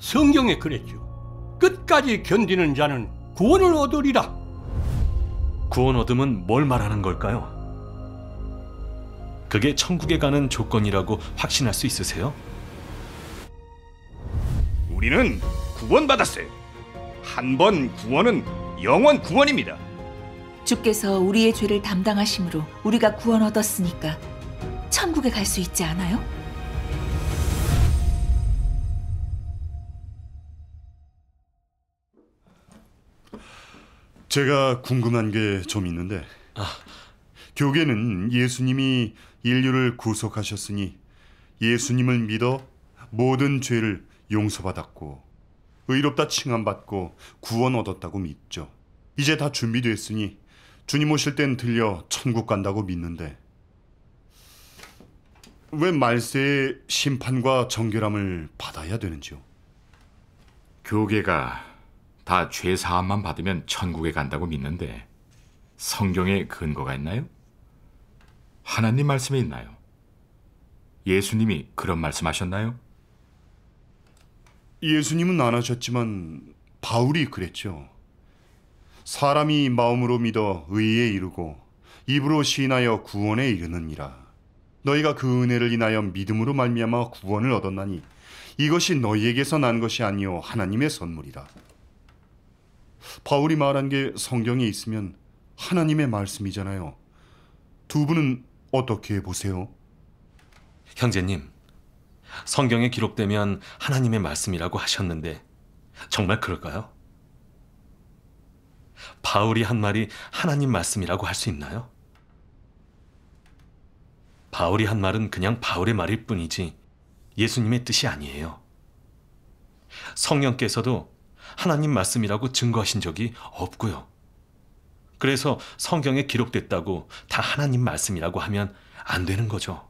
성경에 그랬죠. 끝까지 견디는 자는 구원을 얻으리라. 구원 얻음은 뭘 말하는 걸까요? 그게 천국에 가는 조건이라고 확신할 수 있으세요? 우리는 구원받았어요. 한 번 구원은 영원 구원입니다. 주께서 우리의 죄를 담당하심으로 우리가 구원 얻었으니까 천국에 갈 수 있지 않아요? 제가 궁금한 게 좀 있는데, 교계는 예수님이 인류를 구속하셨으니 예수님을 믿어 모든 죄를 용서받았고 의롭다 칭함받고 구원 얻었다고 믿죠. 이제 다 준비됐으니 주님 오실 땐 들려 천국 간다고 믿는데, 왜 말세의 심판과 정결함을 받아야 되는지요? 교계가 다 죄사함만 받으면 천국에 간다고 믿는데 성경에 근거가 있나요? 하나님 말씀에 있나요? 예수님이 그런 말씀하셨나요? 예수님은 안 하셨지만 바울이 그랬죠. 사람이 마음으로 믿어 의에 이르고 입으로 시인하여 구원에 이르느니라. 너희가 그 은혜를 인하여 믿음으로 말미암아 구원을 얻었나니 이것이 너희에게서 난 것이 아니요 하나님의 선물이라. 바울이 말한 게 성경에 있으면 하나님의 말씀이잖아요. 두 분은 어떻게 보세요? 형제님, 성경에 기록되면 하나님의 말씀이라고 하셨는데 정말 그럴까요? 바울이 한 말이 하나님 말씀이라고 할 수 있나요? 바울이 한 말은 그냥 바울의 말일 뿐이지 예수님의 뜻이 아니에요. 성령께서도 하나님 말씀이라고 증거하신 적이 없고요. 그래서 성경에 기록됐다고 다 하나님 말씀이라고 하면 안 되는 거죠.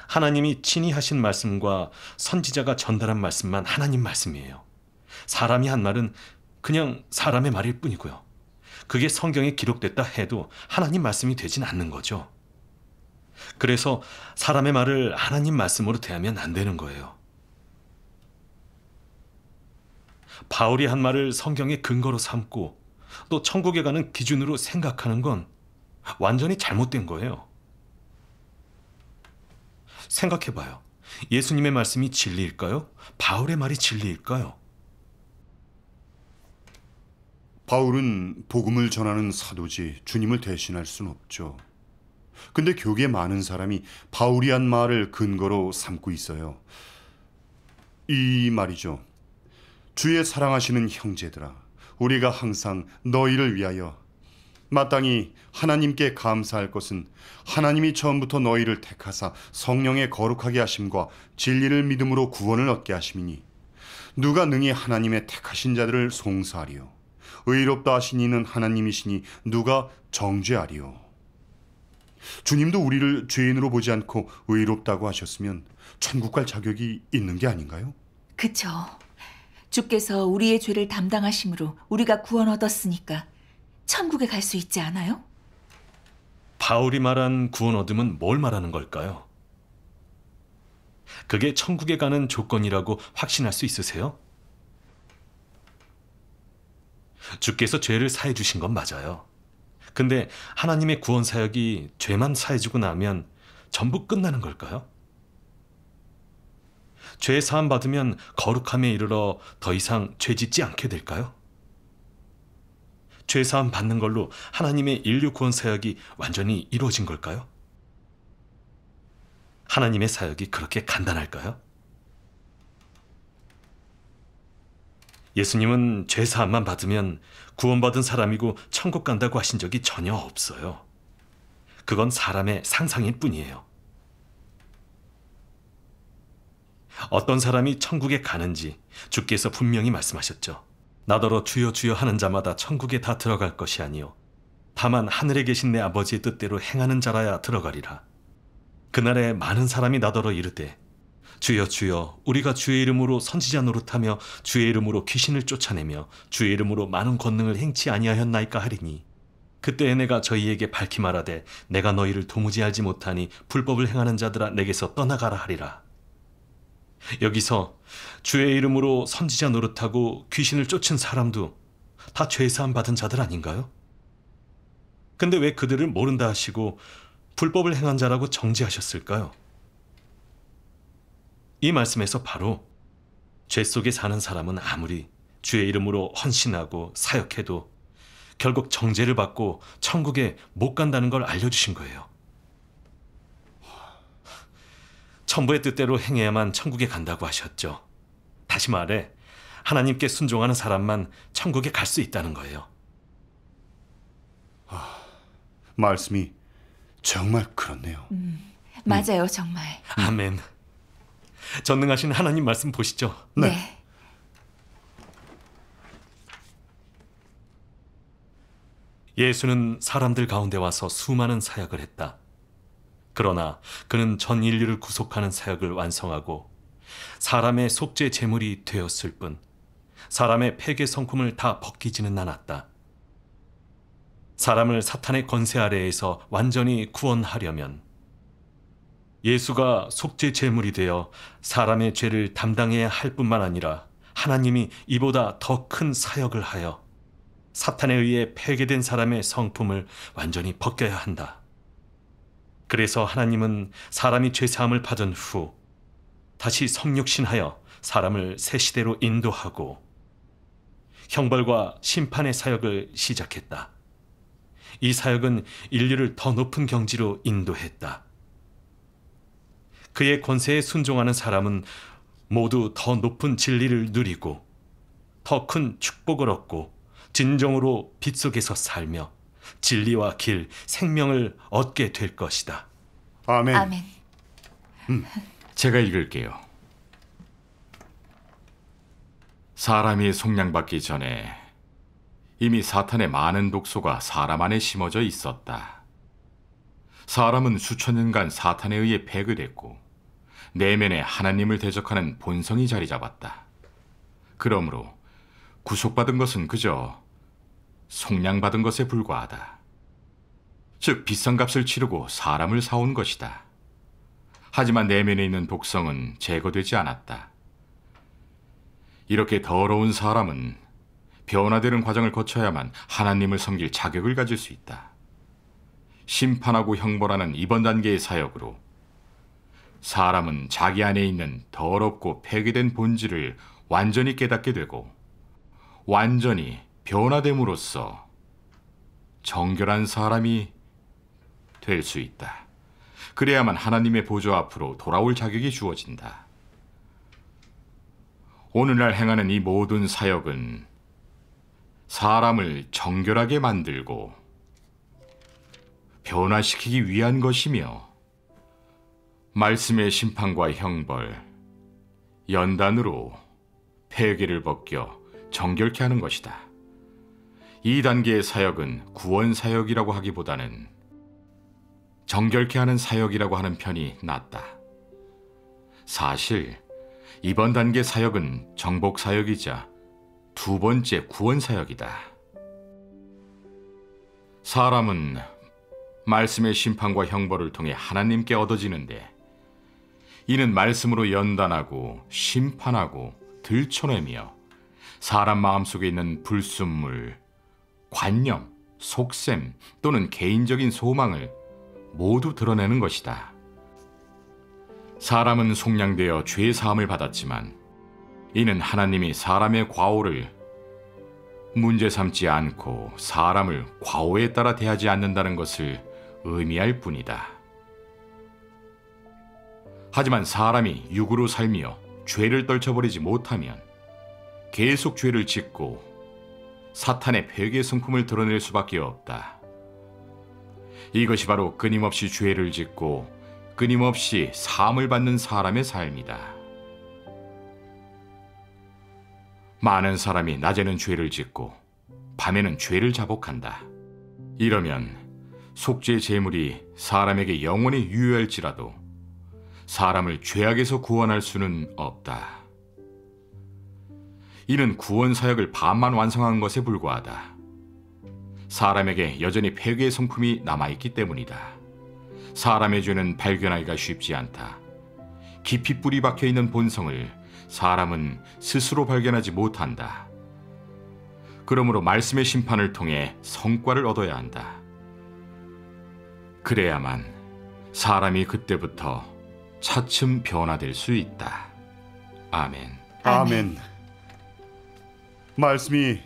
하나님이 친히 하신 말씀과 선지자가 전달한 말씀만 하나님 말씀이에요. 사람이 한 말은 그냥 사람의 말일 뿐이고요. 그게 성경에 기록됐다 해도 하나님 말씀이 되진 않는 거죠. 그래서 사람의 말을 하나님 말씀으로 대하면 안 되는 거예요. 바울이 한 말을 성경의 근거로 삼고 또 천국에 가는 기준으로 생각하는 건 완전히 잘못된 거예요. 생각해봐요. 예수님의 말씀이 진리일까요? 바울의 말이 진리일까요? 바울은 복음을 전하는 사도지 주님을 대신할 수는 없죠. 근데 교계 많은 사람이 바울이 한 말을 근거로 삼고 있어요. 이 말이죠. 주의 사랑하시는 형제들아, 우리가 항상 너희를 위하여 마땅히 하나님께 감사할 것은 하나님이 처음부터 너희를 택하사 성령의 거룩하게 하심과 진리를 믿음으로 구원을 얻게 하심이니 누가 능히 하나님의 택하신 자들을 송사하리요. 의롭다 하신 이는 하나님이시니 누가 정죄하리요. 주님도 우리를 죄인으로 보지 않고 의롭다고 하셨으면 천국 갈 자격이 있는 게 아닌가요? 그쵸. 주께서 우리의 죄를 담당하심으로 우리가 구원 얻었으니까 천국에 갈 수 있지 않아요? 바울이 말한 구원 얻음은 뭘 말하는 걸까요? 그게 천국에 가는 조건이라고 확신할 수 있으세요? 주께서 죄를 사해 주신 건 맞아요. 근데 하나님의 구원 사역이 죄만 사해 주고 나면 전부 끝나는 걸까요? 죄 사함 받으면 거룩함에 이르러 더 이상 죄 짓지 않게 될까요? 죄 사함 받는 걸로 하나님의 인류 구원 사역이 완전히 이루어진 걸까요? 하나님의 사역이 그렇게 간단할까요? 예수님은 죄 사함만 받으면 구원받은 사람이고 천국 간다고 하신 적이 전혀 없어요. 그건 사람의 상상일 뿐이에요. 어떤 사람이 천국에 가는지 주께서 분명히 말씀하셨죠. 나더러 주여 주여 하는 자마다 천국에 다 들어갈 것이 아니요 다만 하늘에 계신 내 아버지의 뜻대로 행하는 자라야 들어가리라. 그날에 많은 사람이 나더러 이르되 주여 주여 우리가 주의 이름으로 선지자 노릇하며 주의 이름으로 귀신을 쫓아내며 주의 이름으로 많은 권능을 행치 아니하였나이까 하리니 그때에 내가 저희에게 밝히 말하되 내가 너희를 도무지 알지 못하니 불법을 행하는 자들아 내게서 떠나가라 하리라. 여기서 주의 이름으로 선지자 노릇하고 귀신을 쫓은 사람도 다 죄사함 받은 자들 아닌가요? 근데 왜 그들을 모른다 하시고 불법을 행한 자라고 정죄하셨을까요? 이 말씀에서 바로 죄 속에 사는 사람은 아무리 주의 이름으로 헌신하고 사역해도 결국 정죄를 받고 천국에 못 간다는 걸 알려주신 거예요. 천부의 뜻대로 행해야만 천국에 간다고 하셨죠. 다시 말해 하나님께 순종하는 사람만 천국에 갈 수 있다는 거예요. 말씀이 정말 그렇네요. 맞아요, 정말. 아멘. 전능하신 하나님 말씀 보시죠. 네. 예수는 사람들 가운데 와서 수많은 사역을 했다. 그러나 그는 전 인류를 구속하는 사역을 완성하고 사람의 속죄 제물이 되었을 뿐 사람의 폐괴 성품을 다 벗기지는 않았다. 사람을 사탄의 권세 아래에서 완전히 구원하려면 예수가 속죄 제물이 되어 사람의 죄를 담당해야 할 뿐만 아니라 하나님이 이보다 더 큰 사역을 하여 사탄에 의해 폐괴된 사람의 성품을 완전히 벗겨야 한다. 그래서 하나님은 사람이 죄사함을 받은 후 다시 성육신하여 사람을 새 시대로 인도하고 형벌과 심판의 사역을 시작했다. 이 사역은 인류를 더 높은 경지로 인도했다. 그의 권세에 순종하는 사람은 모두 더 높은 진리를 누리고 더 큰 축복을 얻고 진정으로 빛 속에서 살며 진리와 길, 생명을 얻게 될 것이다. 아멘. 아멘. 제가 읽을게요. 사람이 속량받기 전에 이미 사탄의 많은 독소가 사람 안에 심어져 있었다. 사람은 수천 년간 사탄에 의해 폐괴됐고 내면에 하나님을 대적하는 본성이 자리 잡았다. 그러므로 구속받은 것은 그저 속량받은 것에 불과하다. 즉 비싼 값을 치르고 사람을 사온 것이다. 하지만 내면에 있는 독성은 제거되지 않았다. 이렇게 더러운 사람은 변화되는 과정을 거쳐야만 하나님을 섬길 자격을 가질 수 있다. 심판하고 형벌하는 이번 단계의 사역으로 사람은 자기 안에 있는 더럽고 폐괴된 본질을 완전히 깨닫게 되고 완전히 변화됨으로써 정결한 사람이 될 수 있다. 그래야만 하나님의 보좌 앞으로 돌아올 자격이 주어진다. 오늘날 행하는 이 모든 사역은 사람을 정결하게 만들고 변화시키기 위한 것이며 말씀의 심판과 형벌, 연단으로 폐괴를 벗겨 정결케 하는 것이다. 이 단계의 사역은 구원 사역이라고 하기보다는 정결케 하는 사역이라고 하는 편이 낫다. 사실 이번 단계 사역은 정복 사역이자 두 번째 구원 사역이다. 사람은 말씀의 심판과 형벌을 통해 하나님께 얻어지는데 이는 말씀으로 연단하고 심판하고 들춰내며 사람 마음속에 있는 불순물, 관념, 속셈 또는 개인적인 소망을 모두 드러내는 것이다. 사람은 속량되어 죄 사함을 받았지만 이는 하나님이 사람의 과오를 문제 삼지 않고 사람을 과오에 따라 대하지 않는다는 것을 의미할 뿐이다. 하지만 사람이 육으로 살며 죄를 떨쳐버리지 못하면 계속 죄를 짓고 사탄의 폐괴 성품을 드러낼 수밖에 없다. 이것이 바로 끊임없이 죄를 짓고 끊임없이 사함을 받는 사람의 삶이다. 많은 사람이 낮에는 죄를 짓고 밤에는 죄를 자복한다. 이러면 속죄 제물이 사람에게 영원히 유효할지라도 사람을 죄악에서 구원할 수는 없다. 이는 구원 사역을 반만 완성한 것에 불과하다. 사람에게 여전히 폐괴의 성품이 남아있기 때문이다. 사람의 죄는 발견하기가 쉽지 않다. 깊이 뿌리 박혀 있는 본성을 사람은 스스로 발견하지 못한다. 그러므로 말씀의 심판을 통해 성과를 얻어야 한다. 그래야만 사람이 그때부터 차츰 변화될 수 있다. 아멘. 아멘. 말씀이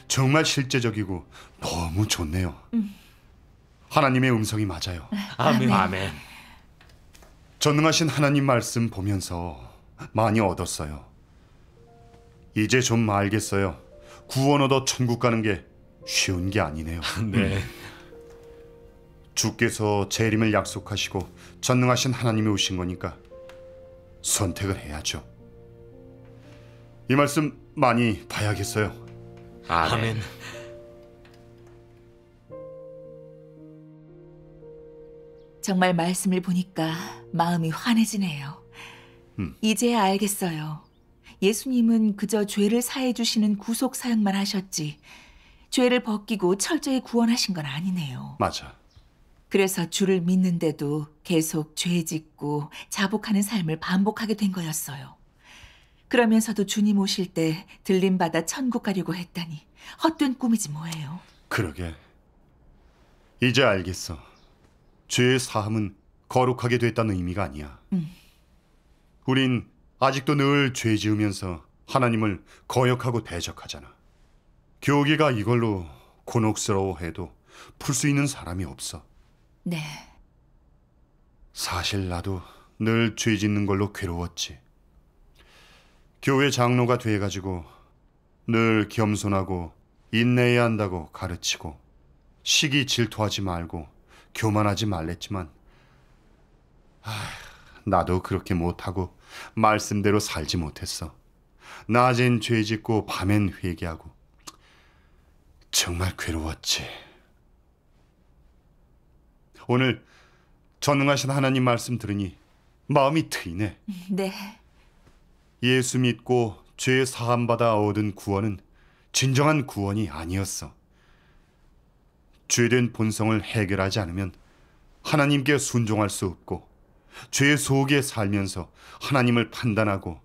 정말 실제적이고 너무 좋네요. 하나님의 음성이 맞아요. 아멘. 아멘. 전능하신 하나님 말씀 보면서 많이 얻었어요. 이제 좀 알겠어요. 구원 얻어 천국 가는 게 쉬운 게 아니네요. 네. 주께서 재림을 약속하시고 전능하신 하나님이 오신 거니까 선택을 해야죠. 이 말씀 많이 봐야겠어요. 아멘. 정말 말씀을 보니까 마음이 환해지네요. 이제야 알겠어요. 예수님은 그저 죄를 사해 주시는 구속 사역만 하셨지 죄를 벗기고 철저히 구원하신 건 아니네요. 맞아. 그래서 주를 믿는데도 계속 죄 짓고 자복하는 삶을 반복하게 된 거였어요. 그러면서도 주님 오실 때 들림받아 천국 가려고 했다니 헛된 꿈이지 뭐예요. 그러게. 이제 알겠어. 죄의 사함은 거룩하게 됐다는 의미가 아니야. 우린 아직도 늘 죄 지으면서 하나님을 거역하고 대적하잖아. 교계가 이걸로 곤혹스러워해도 풀 수 있는 사람이 없어. 네, 사실 나도 늘 죄 짓는 걸로 괴로웠지. 교회 장로가 돼가지고 늘 겸손하고 인내해야 한다고 가르치고 시기 질투하지 말고 교만하지 말랬지만 나도 그렇게 못하고 말씀대로 살지 못했어. 낮엔 죄 짓고 밤엔 회개하고 정말 괴로웠지. 오늘 전능하신 하나님 말씀 들으니 마음이 트이네. 네, 예수 믿고 죄 사함받아 얻은 구원은 진정한 구원이 아니었어. 죄된 본성을 해결하지 않으면 하나님께 순종할 수 없고 죄 속에 살면서 하나님을 판단하고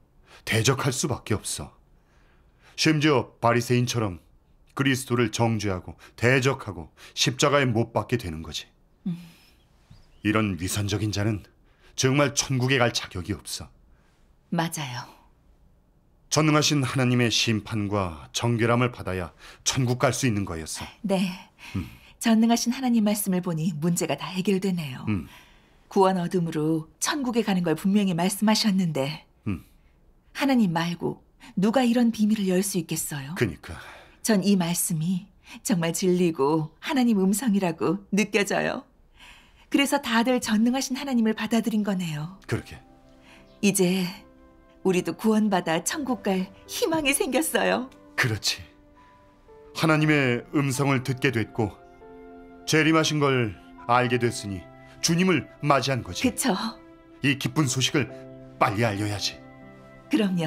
대적할 수밖에 없어. 심지어 바리새인처럼 그리스도를 정죄하고 대적하고 십자가에 못 박게 되는 거지. 이런 위선적인 자는 정말 천국에 갈 자격이 없어. 맞아요. 전능하신 하나님의 심판과 정결함을 받아야 천국 갈 수 있는 거였어. 네, 전능하신 하나님 말씀을 보니 문제가 다 해결되네요. 구원 얻음으로 천국에 가는 걸 분명히 말씀하셨는데 하나님 말고 누가 이런 비밀을 열 수 있겠어요? 그니까. 전 이 말씀이 정말 진리고 하나님 음성이라고 느껴져요. 그래서 다들 전능하신 하나님을 받아들인 거네요. 그러게. 이제 우리도 구원받아 천국 갈 희망이 생겼어요. 그렇지. 하나님의 음성을 듣게 됐고 재림하신 걸 알게 됐으니 주님을 맞이한 거지. 그쵸? 이 기쁜 소식을 빨리 알려야지. 그럼요.